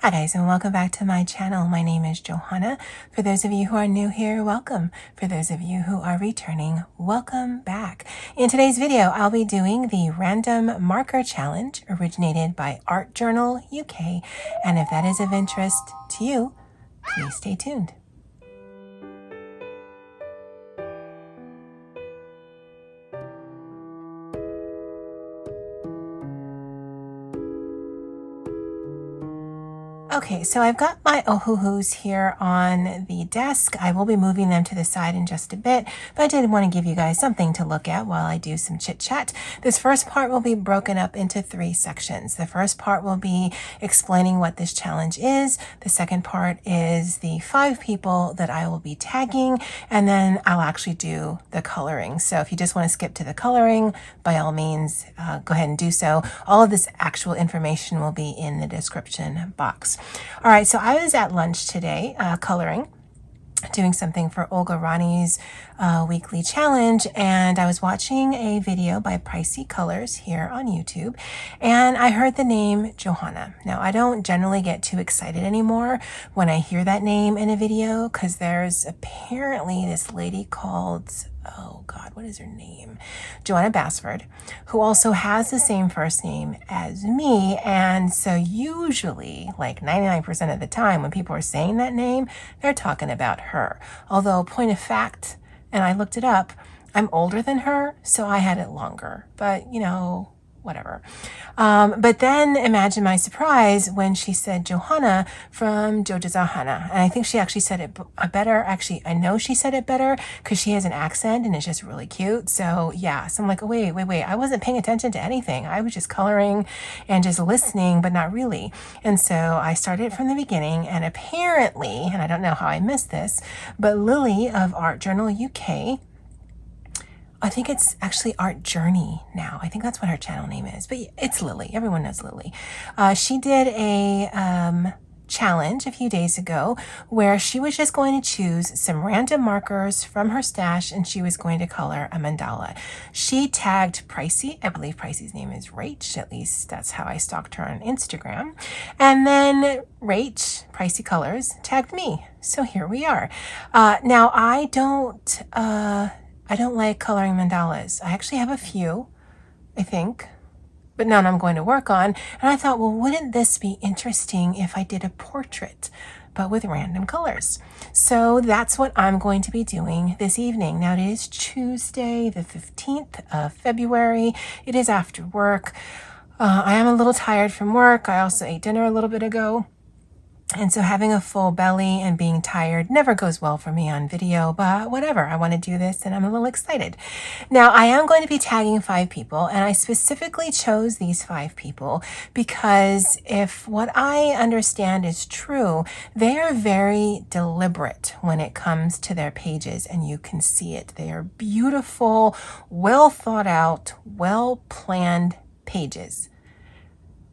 Hi guys, and welcome back to my channel. My name is Johanna. For those of you who are new here, welcome. For those of you who are returning, welcome back. In today's video, I'll be doing the random marker challenge originated by Art Journal UK. And if that is of interest to you, please stay tuned. Okay, so I've got my ohuhus here on the desk. I will be moving them to the side in just a bit, but I did want to give you guys something to look at while I do some chit chat. This first part will be broken up into 3 sections. The first part will be explaining what this challenge is. The second part is the 5 people that I will be tagging, and then I'll actually do the coloring. So if you just want to skip to the coloring, by all means, go ahead and do so. All of this actual information will be in the description box. All right, so I was at lunch today coloring, doing something for Olga Rani's weekly challenge, and I was watching a video by Pricey Colors here on YouTube, and I heard the name Johanna. Now, I don't generally get too excited anymore when I hear that name in a video, because there's apparently this lady called, oh God, what is her name? Joanna Basford, who also has the same first name as me. And so usually, like 99% of the time when people are saying that name, they're talking about her. Although, point of fact, and I looked it up, I'm older than her, so I had it longer. But, you know, whatever. But then imagine my surprise when she said Johanna from Jojazahana. And I think she actually said it better. Actually, I know she said it better because she has an accent and it's just really cute. So yeah, so I'm like, oh, wait. I wasn't paying attention to anything. I was just coloring and just listening, but not really. And so I started from the beginning, and apparently, and I don't know how I missed this, but Lily of Art Journal UK, I think it's actually Art Journey now. I think that's what her channel name is, but it's Lily. Everyone knows Lily. She did a challenge a few days ago where she was just going to choose some random markers from her stash, and she was going to color a mandala. She tagged Pricey. I believe Pricey's name is Rach. At least that's how I stalked her on Instagram. And then Rach, Pricey Colors, tagged me. So here we are. Now I don't like coloring mandalas. I actually have a few, I think, but none I'm going to work on. And I thought, well, wouldn't this be interesting if I did a portrait, but with random colors? So that's what I'm going to be doing this evening. Now, it is Tuesday, the 15th of February. It is after work. I am a little tired from work. I also ate dinner a little bit ago. And so having a full belly and being tired never goes well for me on video, but whatever, I want to do this and I'm a little excited. Now, I am going to be tagging 5 people, and I specifically chose these 5 people because if what I understand is true, they are very deliberate when it comes to their pages, and you can see it. They are beautiful, well thought out, well planned pages.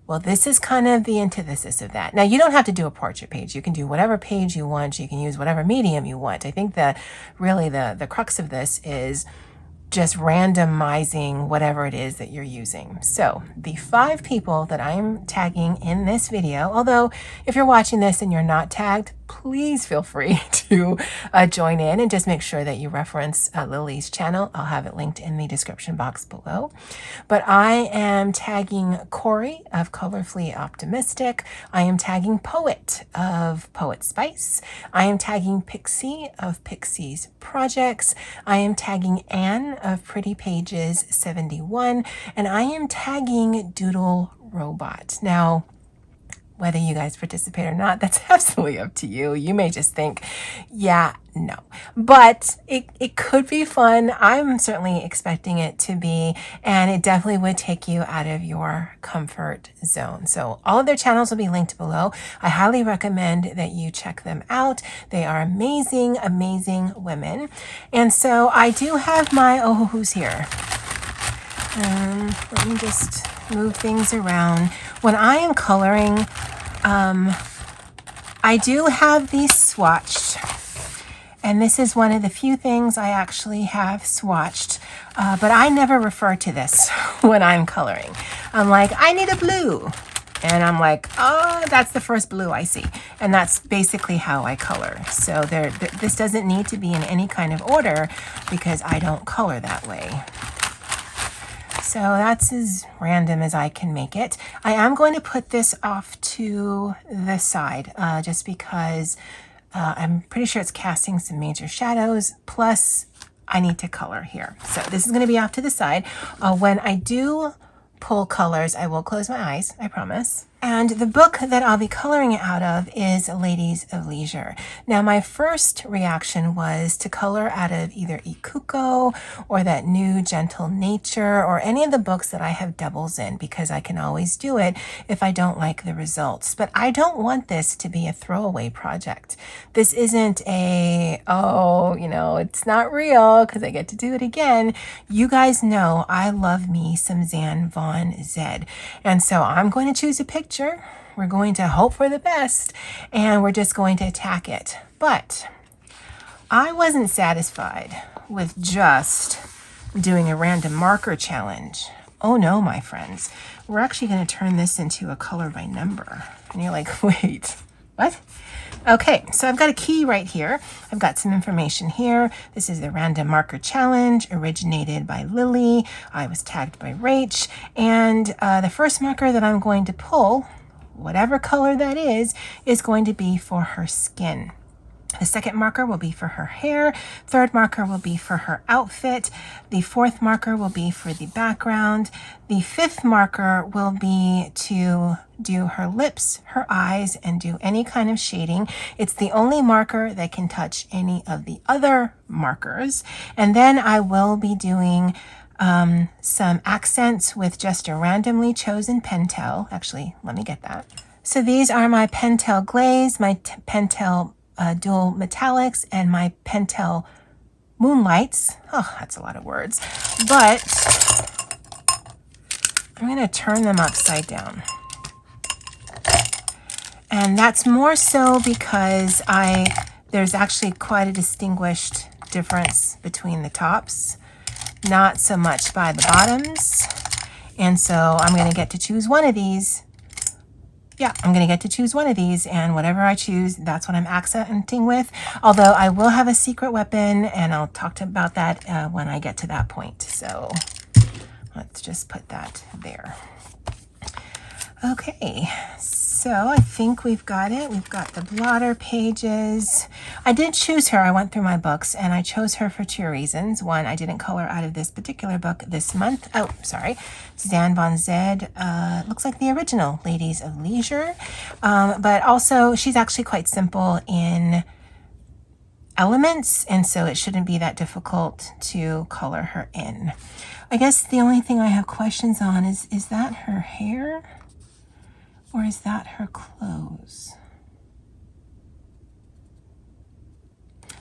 Well, this is kind of the antithesis of that. Now, you don't have to do a portrait page. You can do whatever page you want. You can use whatever medium you want. I think that really the crux of this is just randomizing whatever it is that you're using. So the 5 people that I'm tagging in this video, although if you're watching this and you're not tagged, please feel free to join in and just make sure that you reference Lily's channel. I'll have it linked in the description box below. But I am tagging Corey of Colorfully Optimistic. I am tagging Poet of Poet Spice. I am tagging Pixie of Pixie's Projects. I am tagging Anne of Pretty Pages 71. And I am tagging Doodle Robot. Now, whether you guys participate or not, that's absolutely up to you. You may just think, yeah, no. But it could be fun. I'm certainly expecting it to be, and it definitely would take you out of your comfort zone. So all of their channels will be linked below. I highly recommend that you check them out. They are amazing, amazing women. And so I do have my ohuhus here. Let me just move things around. When I am coloring, I do have these swatched, and this is one of the few things I actually have swatched, but I never refer to this when I'm coloring. I'm like, I need a blue. And I'm like, oh, that's the first blue I see. And that's basically how I color. So this doesn't need to be in any kind of order because I don't color that way. So that's as random as I can make it. I am going to put this off to the side just because I'm pretty sure it's casting some major shadows. Plus, I need to color here. So this is going to be off to the side. When I do pull colors, I will close my eyes, I promise. And the book that I'll be coloring it out of is Ladies of Leisure. Now, my first reaction was to color out of either Ikuko or that new Gentle Nature or any of the books that I have doubles in, because I can always do it if I don't like the results. But I don't want this to be a throwaway project. This isn't a, oh, you know, it's not real because I get to do it again. You guys know I love me some Zan Von Zed. And so I'm going to choose a picture. We're going to hope for the best, and we're just going to attack it. But I wasn't satisfied with just doing a random marker challenge. Oh no, my friends. We're actually going to turn this into a color by number. And you're like, wait, what? Okay, so I've got a key right here. I've got some information here. This is the Random Marker Challenge, originated by Lily. I was tagged by Rach. And the first marker that I'm going to pull, whatever color that is going to be for her skin. The second marker will be for her hair. Third marker will be for her outfit. The fourth marker will be for the background. The fifth marker will be to do her lips, her eyes, and do any kind of shading. It's the only marker that can touch any of the other markers. And then I will be doing some accents with just a randomly chosen Pentel. Actually, let me get that. So these are my Pentel Glaze, my Pentel Dual Metallics, and my Pentel Moonlights. Oh, that's a lot of words. But I'm going to turn them upside down. And that's more so because there's actually quite a distinguished difference between the tops, not so much by the bottoms. And so I'm going to get to choose one of these. Yeah, I'm going to get to choose one of these, and whatever I choose, that's what I'm accenting with. Although I will have a secret weapon, and I'll talk about that when I get to that point. So let's just put that there. Okay, so I think we've got it. We've got the blotter pages. I did choose her. I went through my books, and I chose her for two reasons. One, I didn't color out of this particular book this month. Oh, sorry. Zan Von Zed. Looks like the original Ladies of Leisure. But also, she's actually quite simple in elements, and so it shouldn't be that difficult to color her in. I guess the only thing I have questions on is that her hair? Or is that her clothes?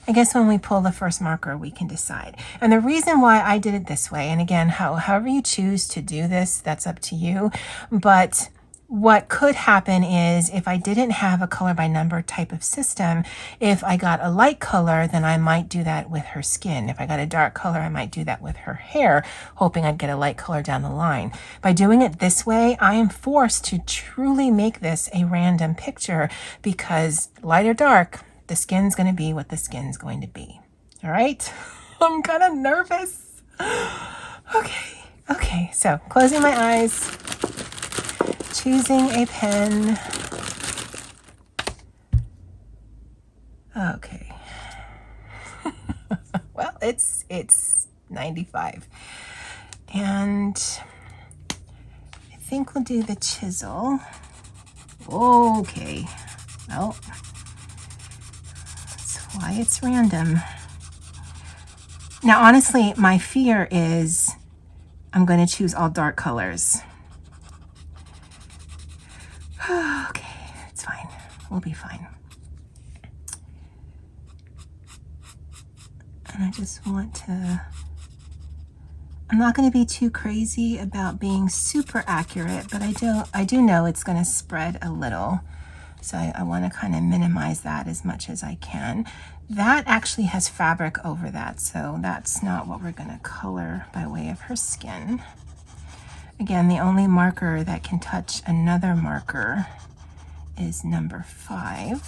I guess when we pull the first marker, we can decide. And the reason why I did it this way, and again, however you choose to do this, that's up to you. But what could happen is if I didn't have a color by number type of system, if I got a light color, then I might do that with her skin. If I got a dark color, I might do that with her hair, hoping I'd get a light color down the line. By doing it this way, I am forced to truly make this a random picture because light or dark, the skin's going to be what the skin's going to be. All right? I'm kind of nervous. Okay, so closing my eyes. Choosing a pen. Okay. Well, it's 95. And I think we'll do the chisel. Okay. Well, that's why it's random. Now, honestly, my fear is I'm going to choose all dark colors. Okay, it's fine. We'll be fine. And I just want to... I'm not going to be too crazy about being super accurate, but I do know it's going to spread a little. So I want to kind of minimize that as much as I can. That actually has fabric over that, so that's not what we're going to color by way of her skin. Again, the only marker that can touch another marker is number 5.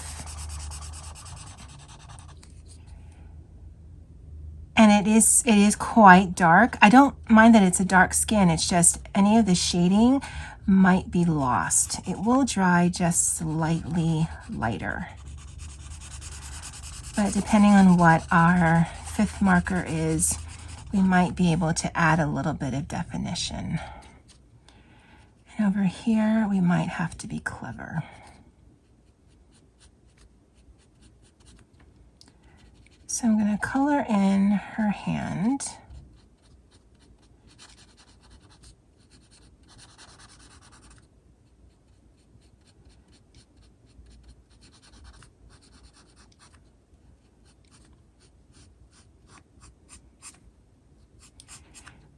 And it is quite dark. I don't mind that it's a dark skin. It's just any of the shading might be lost. It will dry just slightly lighter. But depending on what our 5th marker is, we might be able to add a little bit of definition. And over here, we might have to be clever. So I'm going to color in her hand.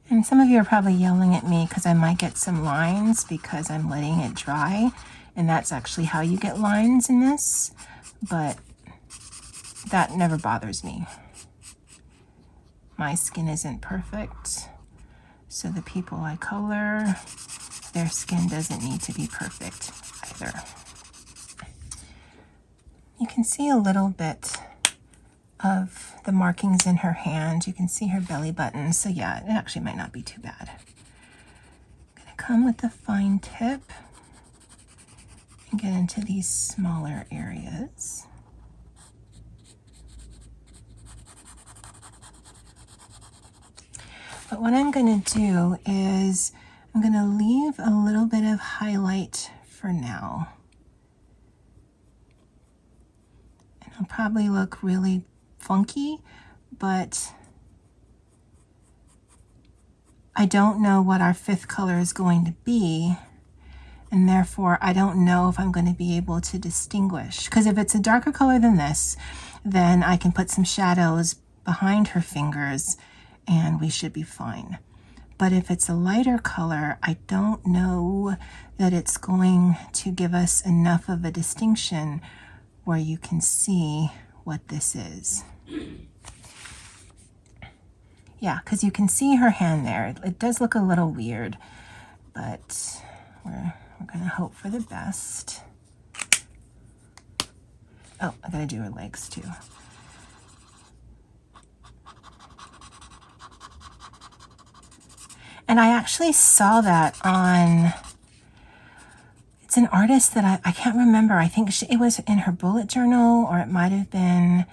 And some of you are probably yelling at me because I might get some lines because I'm letting it dry. And that's actually how you get lines in this. But that never bothers me. My skin isn't perfect. So the people I color, their skin doesn't need to be perfect either. You can see a little bit of the markings in her hand. You can see her belly button. So yeah, it actually might not be too bad. I'm going to come with the fine tip and get into these smaller areas. But what I'm going to do is I'm going to leave a little bit of highlight for now. And it'll probably look really funky, but I don't know what our 5th color is going to be, and therefore I don't know if I'm going to be able to distinguish. Because if it's a darker color than this, then I can put some shadows behind her fingers and we should be fine. But if it's a lighter color, I don't know that it's going to give us enough of a distinction where you can see what this is. Yeah, because you can see her hand there. It does look a little weird, but we're going to hope for the best. Oh, I got to do her legs too. And I actually saw that on, it's an artist that I can't remember. I think it was in her bullet journal, or it might have been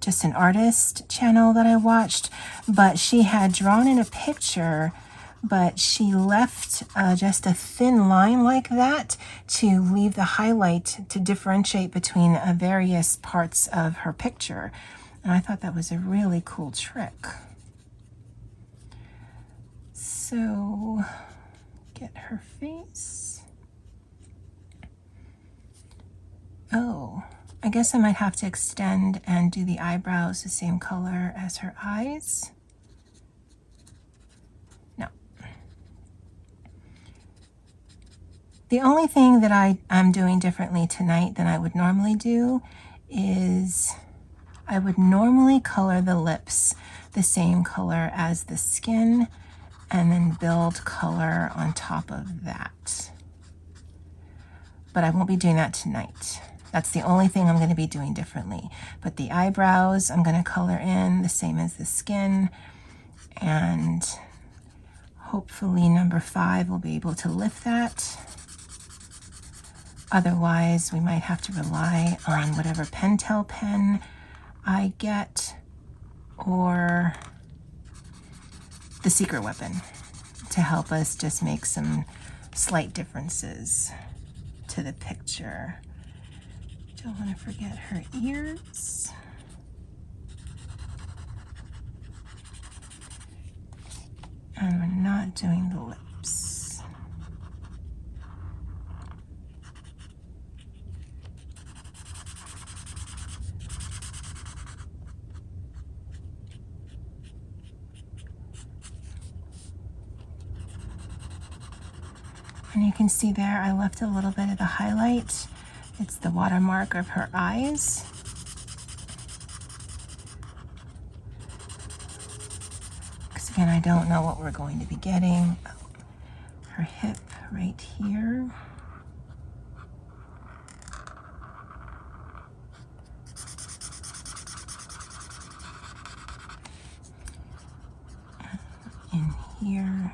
just an artist channel that I watched. But she had drawn in a picture, but she left just a thin line like that to leave the highlight to differentiate between various parts of her picture. And I thought that was a really cool trick. So, get her face. Oh, I guess I might have to extend and do the eyebrows the same color as her eyes. No. The only thing that I'm doing differently tonight than I would normally do is I would normally color the lips the same color as the skin, and then build color on top of that. But I won't be doing that tonight. That's the only thing I'm going to be doing differently. But the eyebrows, I'm going to color in the same as the skin, and hopefully number 5 will be able to lift that. Otherwise, we might have to rely on whatever Pentel pen I get, or the secret weapon, to help us just make some slight differences to the picture. Don't want to forget her ears. And we're not doing the lips. And you can see there, I left a little bit of the highlight. It's the watermark of her eyes. Because And I don't know what we're going to be getting. Oh, her hip right here. In here.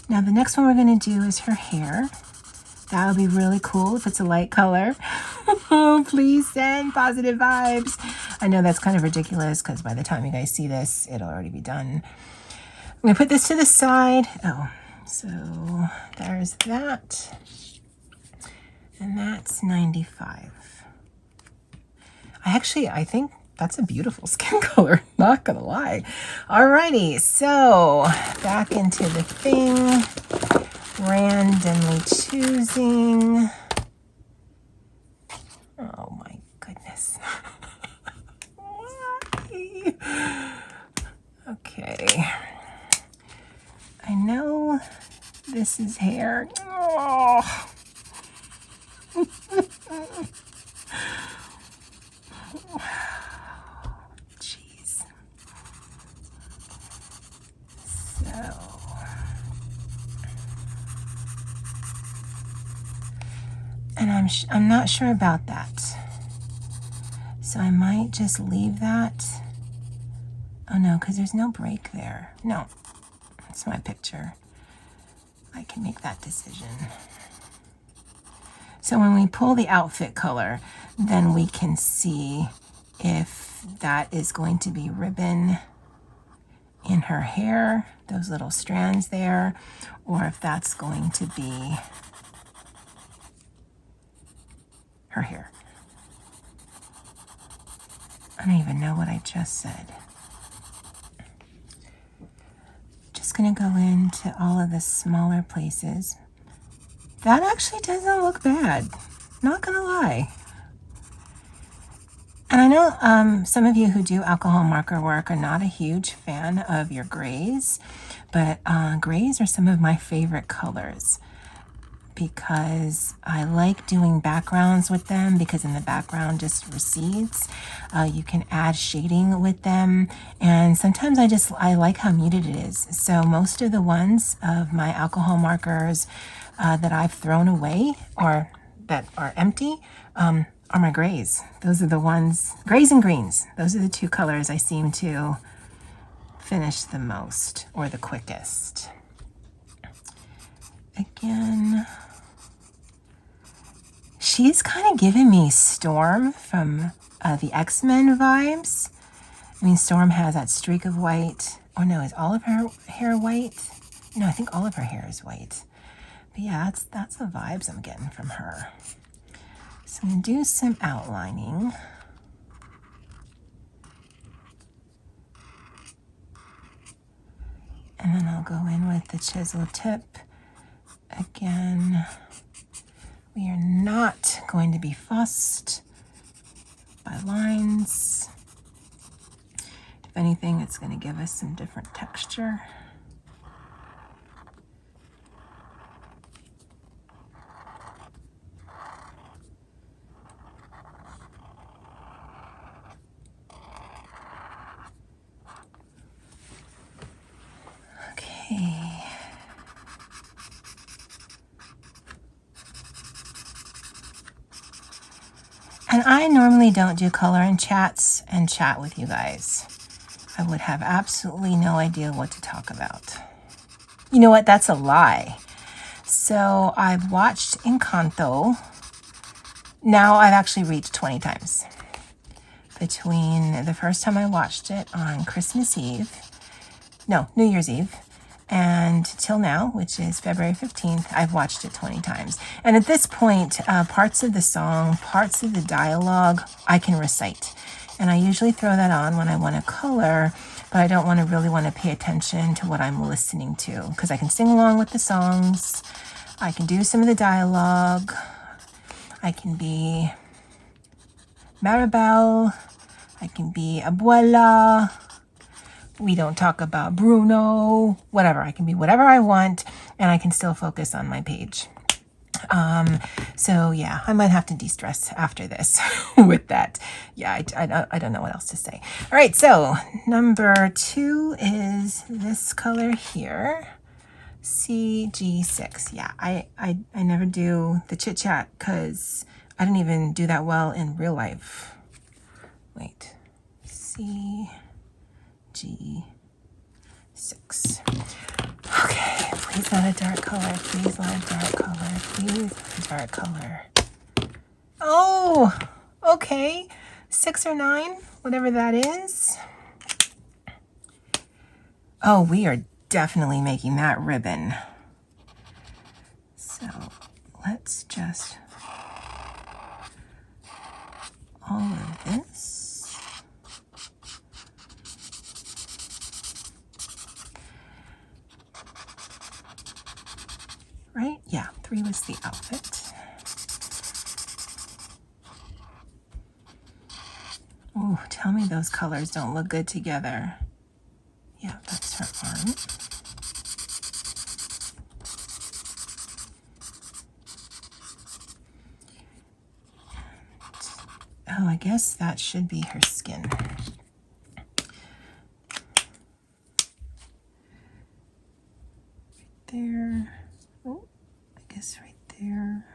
Now the next one we're going to do is her hair. That would be really cool if it's a light color. Please send positive vibes. I know that's kind of ridiculous because by the time you guys see this, it'll already be done. I'm going to put this to the side. Oh, so there's that. And that's 95. I think that's a beautiful skin color, not gonna lie. Alrighty, so back into the thing, randomly choosing. Oh my goodness. Why? Okay. I know this is hair. Oh. Jeez. So. And I'm not sure about that. So I might just leave that. Oh no, because there's no break there. No, that's my picture. I can make that decision. So when we pull the outfit color, then we can see if that is going to be ribbon in her hair, those little strands there, or if that's going to be her hair. I don't even know what I just said. Just gonna go into all of the smaller places. That actually doesn't look bad, not gonna lie. And I know some of you who do alcohol marker work are not a huge fan of your grays, but grays are some of my favorite colors because I like doing backgrounds with them because then the background just recedes. You can add shading with them, and sometimes I like how muted it is. So most of the ones of my alcohol markers that I've thrown away or that are empty are my grays. Those are the ones, grays and greens. Those are the two colors I seem to finish the most or the quickest. Again, she's kind of giving me Storm from the X-Men vibes. I mean, Storm has that streak of white. Oh no, is all of her hair white? No, I think all of her hair is white. But yeah, that's the vibes I'm getting from her. So I'm going to do some outlining. And then I'll go in with the chisel tip. Again, we are not going to be fussed by lines. If anything, it's going to give us some different texture. And I normally don't do color in chats and chat with you guys. I would have absolutely no idea what to talk about. You know what? That's a lie. So I've watched Encanto. Now I've actually reached 20 times. Between the first time I watched it on Christmas Eve, no, New Year's Eve, and till now, which is February 15th, I've watched it 20 times. And at this point, parts of the song, parts of the dialogue, I can recite. And I usually throw that on when I want to color, but I don't really want to pay attention to what I'm listening to, because I can sing along with the songs, I can do some of the dialogue, I can be Maribel. I can be Abuela. We don't talk about Bruno. Whatever. I can be whatever I want, and I can still focus on my page. So yeah, I might have to de-stress after this with that. Yeah, I don't know what else to say. All right, so number 2 is this color here, CG6. Yeah, I never do the chit chat because I didn't even do that well in real life. Wait, CG6. Okay, please not a dark color, please not a dark color, please not a dark color. Oh, okay, 6 or 9, whatever that is. Oh, we are definitely making that ribbon. So let's just all of this. Right? Yeah, 3 was the outfit. Oh, tell me those colors don't look good together. Yeah, that's her arm. Oh, I guess that should be her skin. Right there. Oh, I guess right there.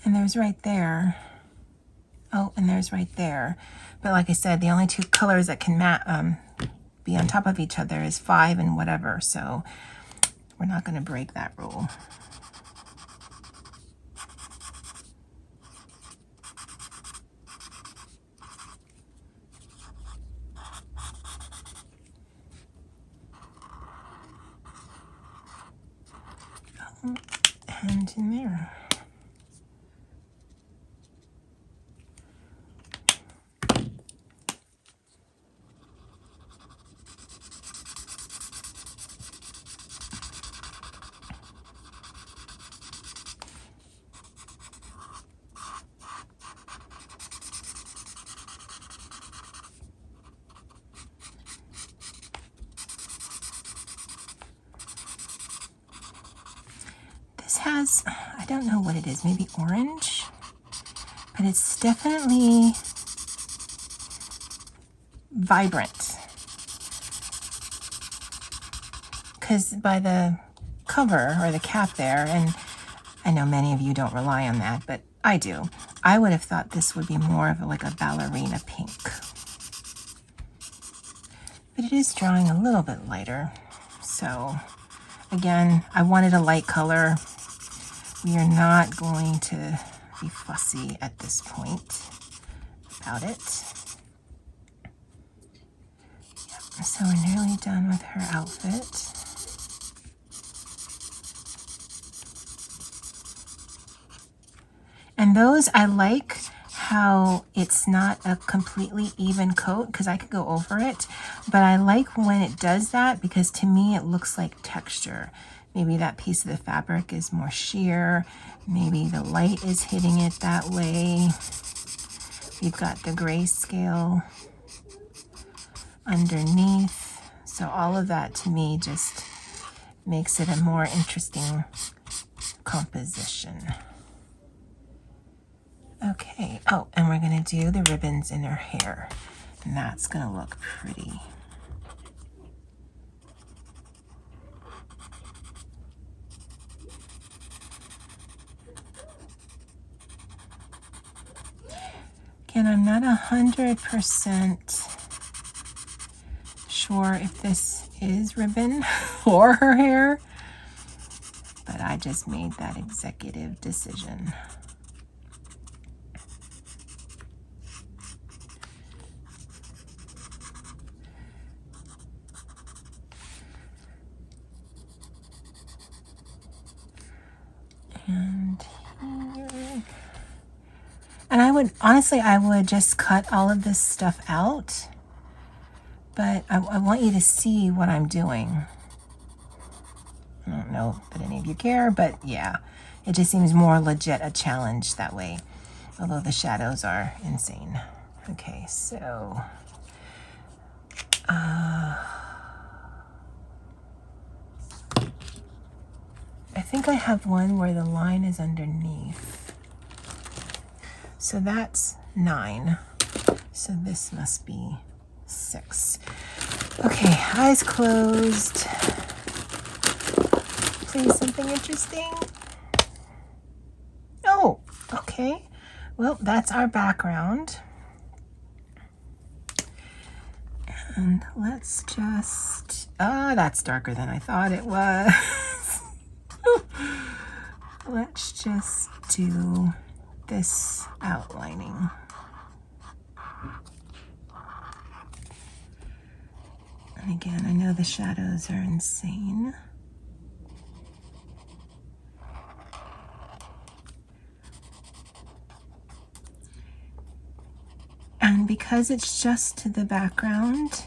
And there's right there. Oh, and there's right there. But like I said, the only 2 colors that can be on top of each other is 5 and whatever. So we're not going to break that rule. Oh, and in there. This has, I don't know what it is, maybe orange, but it's definitely vibrant. Because by the cover or the cap there, and I know many of you don't rely on that, but I do. I would have thought this would be more of like a ballerina pink. But it is drawing a little bit lighter. So again, I wanted a light color. We are not going to be fussy at this point about it. Yep. So we're nearly done with her outfit. And those, I like how it's not a completely even coat because I could go over it, but I like when it does that because to me it looks like texture. Maybe that piece of the fabric is more sheer. Maybe the light is hitting it that way. You've got the grayscale underneath. So all of that to me just makes it a more interesting composition. Okay, oh, and we're gonna do the ribbons in her hair, and that's gonna look pretty. Again, I'm not 100% sure if this is ribbon or her hair, but I just made that executive decision. And here. And I would, honestly, I would just cut all of this stuff out, but I want you to see what I'm doing. I don't know that any of you care, but yeah, It just seems more legit a challenge that way, although the shadows are insane. Okay, so I think I have one where the line is underneath. So that's 9. So this must be 6. Okay, eyes closed. Please, something interesting. Oh, okay. Well, that's our background. And let's just, that's darker than I thought it was. Let's just do this outlining. And again, I know the shadows are insane. And because it's just to the background,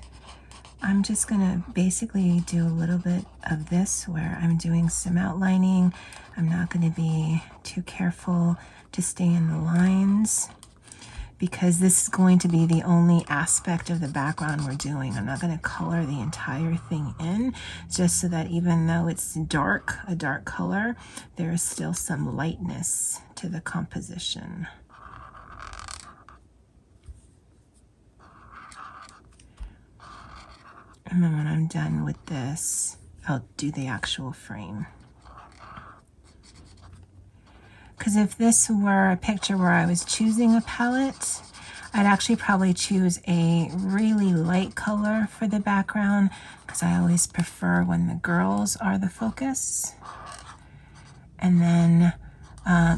I'm just gonna basically do a little bit of this where I'm doing some outlining. I'm not gonna be too careful to stay in the lines because this is going to be the only aspect of the background we're doing. I'm not gonna color the entire thing in, just so that even though it's dark, a dark color, there is still some lightness to the composition. And then when I'm done with this, I'll do the actual frame. Because if this were a picture where I was choosing a palette, I'd actually probably choose a really light color for the background, because I always prefer when the girls are the focus. And then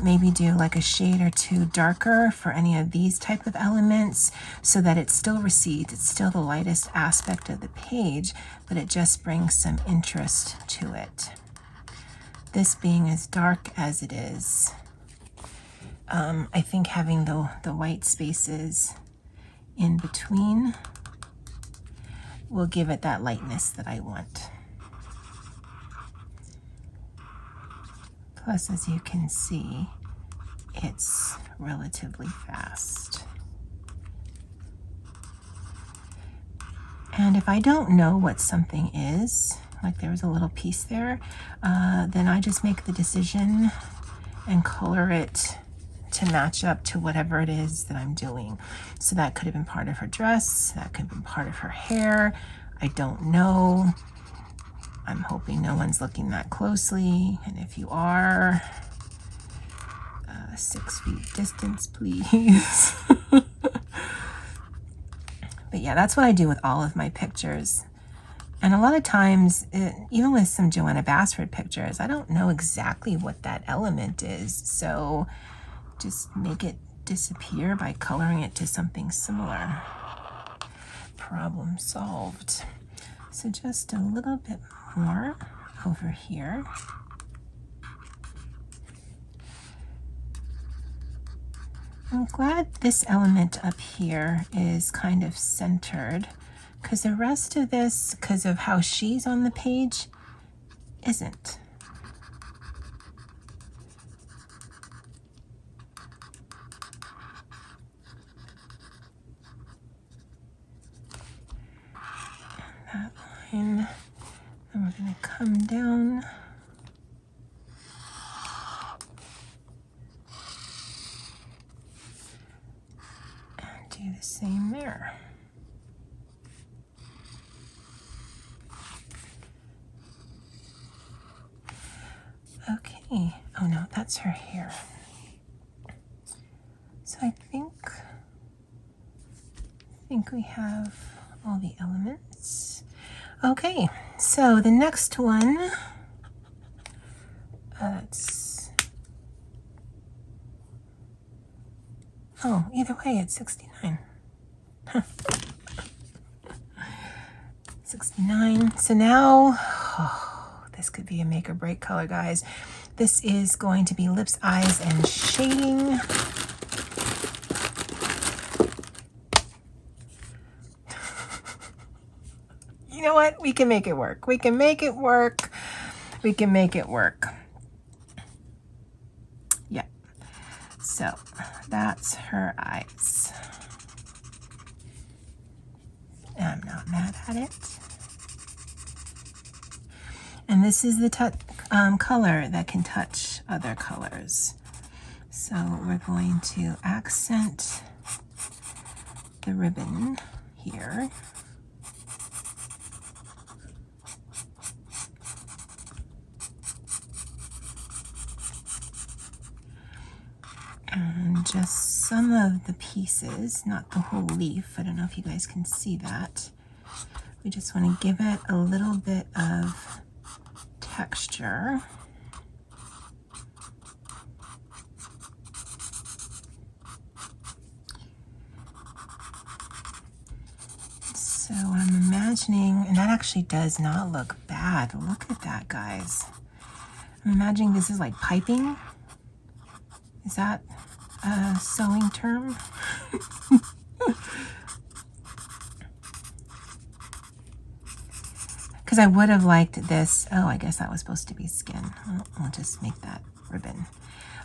maybe do like a shade or two darker for any of these type of elements so that it still recedes. It's still the lightest aspect of the page, but it just brings some interest to it. This being as dark as it is, I think having the white spaces in between will give it that lightness that I want. Plus, as you can see, it's relatively fast. And if I don't know what something is, like there was a little piece there, then I just make the decision and color it to match up to whatever it is that I'm doing. So that could have been part of her dress, that could have been part of her hair. I don't know. I'm hoping no one's looking that closely, and if you are, 6 feet distance, please. But yeah, that's what I do with all of my pictures. And a lot of times, even with some Joanna Basford pictures, I don't know exactly what that element is, so just make it disappear by coloring it to something similar. Problem solved. So just a little bit more over here. I'm glad this element up here is kind of centered, because the rest of this, because of how she's on the page, isn't. That line. Then we're going to come down. And do the same there. Okay. Oh no, that's her hair. So I think we have all the elements. Okay, so the next one, oh, either way, it's 69. 69. So now, this could be a make or break color, guys. This is going to be lips, eyes, and shading. You know what? We can make it work. We can make it work. We can make it work. So that's her eyes. I'm not mad at it. And this is the color that can touch other colors. So we're going to accent the ribbon here. And just some of the pieces, not the whole leaf. I don't know if you guys can see that. We just want to give it a little bit of texture. So I'm imagining, and that actually does not look bad. Look at that, guys. I'm imagining this is like piping. Is that a sewing term? Because I would have liked this. Oh, I guess that was supposed to be skin. I'll just make that ribbon.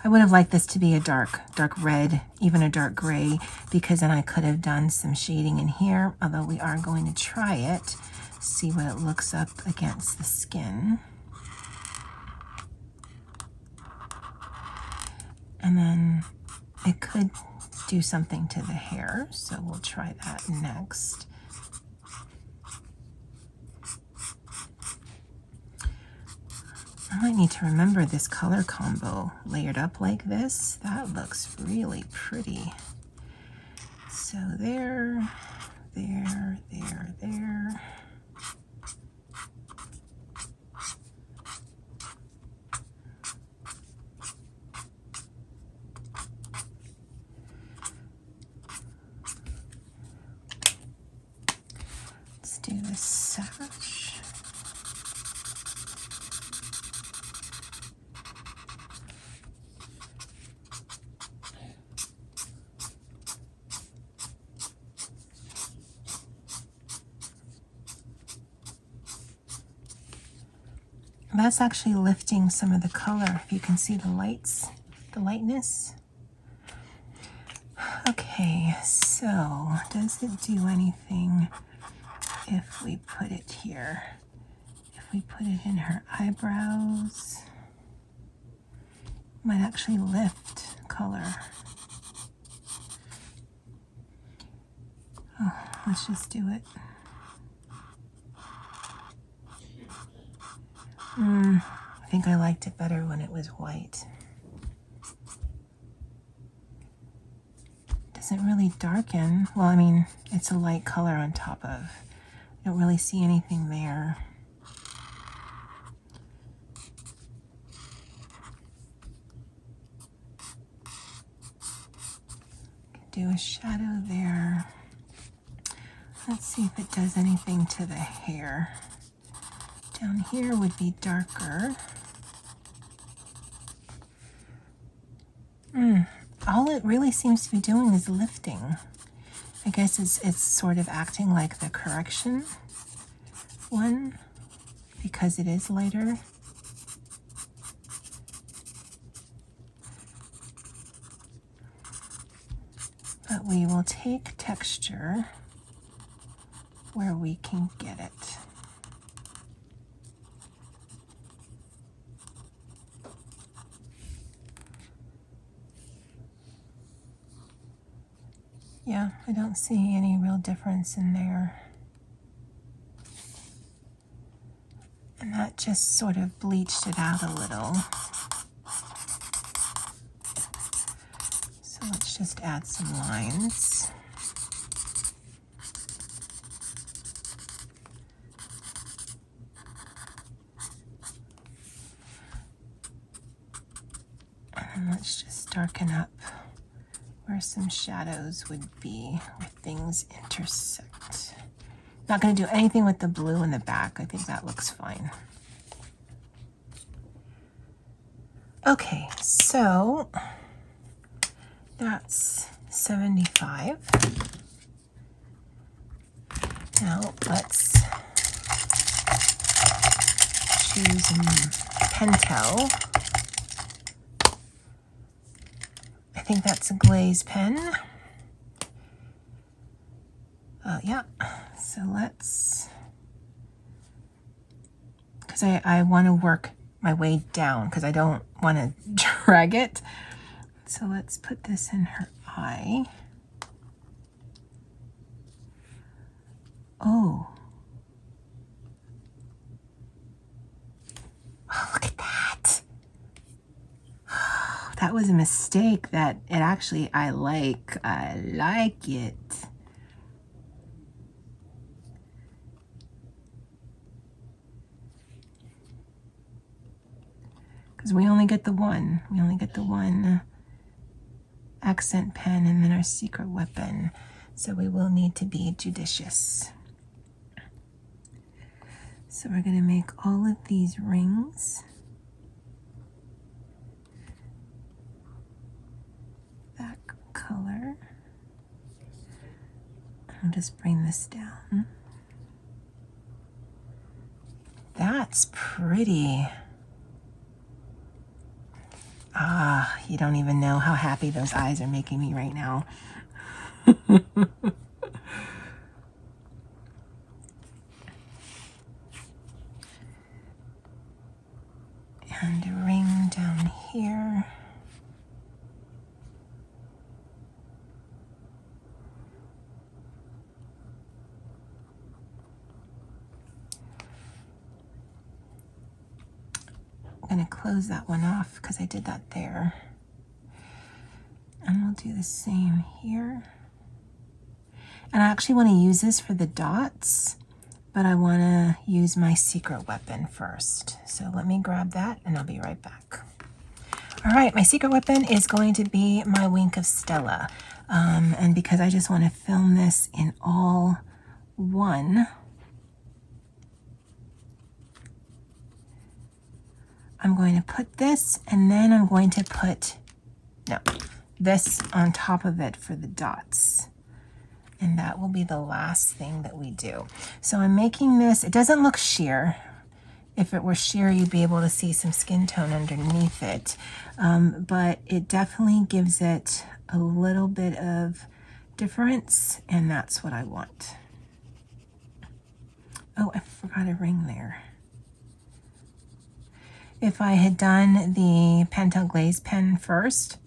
I would have liked this to be a dark red, even a dark gray, because then I could have done some shading in here, although we are going to try it, see what it looks up against the skin. And then it could do something to the hair, so we'll try that next. I might need to remember this color combo layered up like this. That looks really pretty. So there, there, there, there. Let's do the sash. That's actually lifting some of the color, if you can see the lights, the lightness. Okay, so does it do anything if we put it here? If we put it in her eyebrows, it might actually lift color. Oh, let's just do it. I think I liked it better when it was white. Doesn't really darken. Well, I mean, it's a light color on top of. I don't really see anything there. Could do a shadow there. Let's see if it does anything to the hair. Down here would be darker. All it really seems to be doing is lifting. I guess it's sort of acting like the correction one because it is lighter. But we will take texture where we can get it. Yeah, I don't see any real difference in there. And that just sort of bleached it out a little. So let's just add some lines. And let's just darken up where some shadows would be, where things intersect. Not going to do anything with the blue in the back. I think that looks fine. Okay, so that's 75. Now let's choose Pentel. I think that's a glaze pen. Yeah, so let's, because I want to work my way down because I don't want to drag it. So let's put this in her eye. Oh. Oh, look at that. Oh, that was a mistake that it actually, I like it. Because we only get the one. We only get the one accent pen and then our secret weapon. So we will need to be judicious. So we're going to make all of these rings. That color. I'll just bring this down. That's pretty. Ah, you don't even know how happy those eyes are making me right now. And a ring down here. I'm going to close that one off because I did that there. And we'll do the same here. And I actually want to use this for the dots, but I want to use my secret weapon first. So let me grab that and I'll be right back. All right, my secret weapon is going to be my Wink of Stella. And because I just want to film this in all one, I'm going to put this and then I'm going to put, no, this on top of it for the dots. And that will be the last thing that we do. So I'm making this, it doesn't look sheer. If it were sheer, you'd be able to see some skin tone underneath it. But it definitely gives it a little bit of difference, and that's what I want. Oh, I forgot a ring there. If I had done the Pentel Glaze pen first,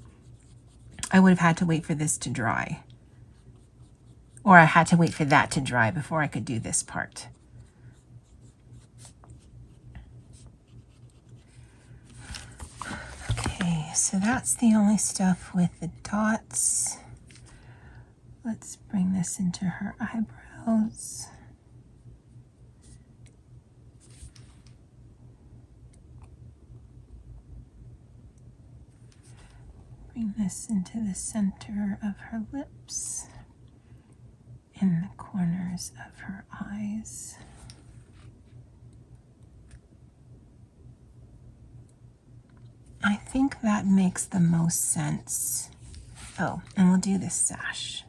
I would have had to wait for this to dry. Or I had to wait for that to dry before I could do this part. Okay, so that's the only stuff with the dots. Let's bring this into her eyebrows. Bring this into the center of her lips, in the corners of her eyes. I think that makes the most sense. Oh, and we'll do this sash.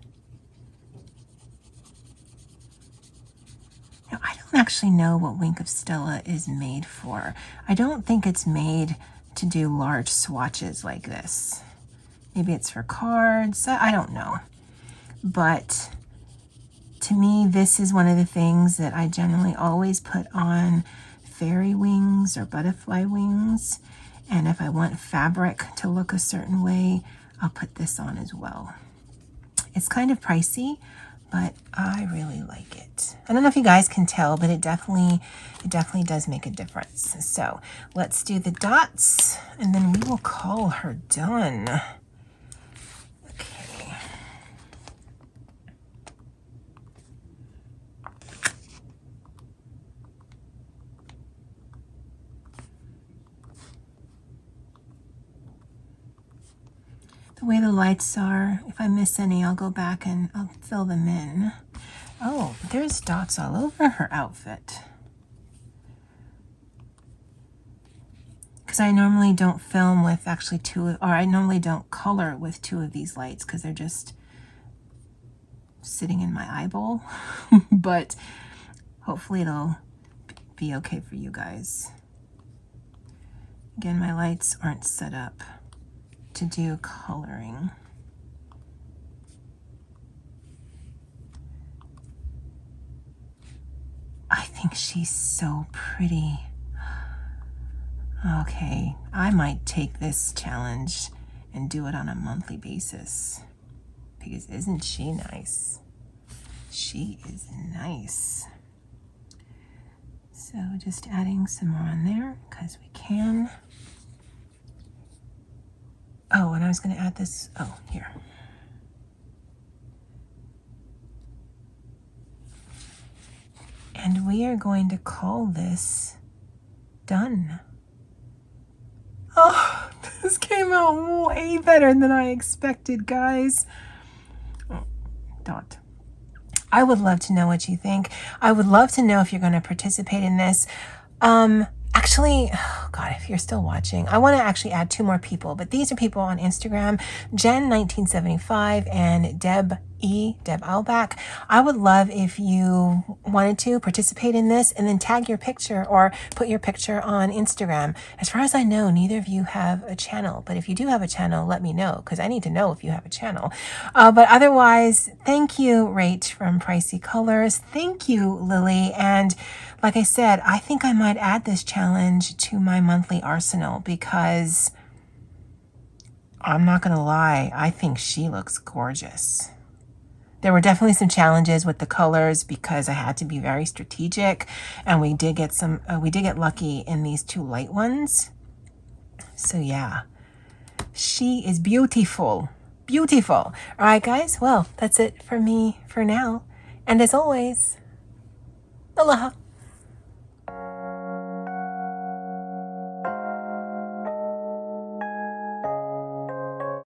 Now, I don't actually know what Wink of Stella is made for. I don't think it's made to do large swatches like this. Maybe it's for cards, I don't know. But to me, this is one of the things that I generally always put on fairy wings or butterfly wings. And if I want fabric to look a certain way, I'll put this on as well. It's kind of pricey, but I really like it. I don't know if you guys can tell, but it definitely does make a difference. So let's do the dots and then we will call her done. Okay. The way the lights are, if I miss any, I'll go back and I'll fill them in. Oh, there's dots all over her outfit. Because I normally don't film with actually I normally don't color with two of these lights because they're just sitting in my eyeball. But hopefully it'll be okay for you guys. Again, my lights aren't set up to do coloring. I think she's so pretty. Okay, I might take this challenge and do it on a monthly basis, because isn't she nice? She is nice. So just adding some more on there because we can. Oh, and I was going to add this, oh, here. And we are going to call this done. Oh, this came out way better than I expected, guys. Oh, dot. I would love to know what you think. I would love to know if you're going to participate in this. Actually, oh God, if you're still watching, I want to actually add 2 more people, but these are people on Instagram, Jen1975 and Deb Albach. I would love if you wanted to participate in this and then tag your picture or put your picture on Instagram. As far as I know, neither of you have a channel, but if you do have a channel, let me know because I need to know if you have a channel. But otherwise, thank you, Rach from Pricey Colors. Thank you, Lily. And like I said, I think I might add this challenge to my monthly arsenal because I'm not going to lie, I think she looks gorgeous. There were definitely some challenges with the colors because I had to be very strategic, and we did get lucky in these 2 light ones. So yeah, she is beautiful, beautiful. All right, guys. Well, that's it for me for now. And as always, aloha.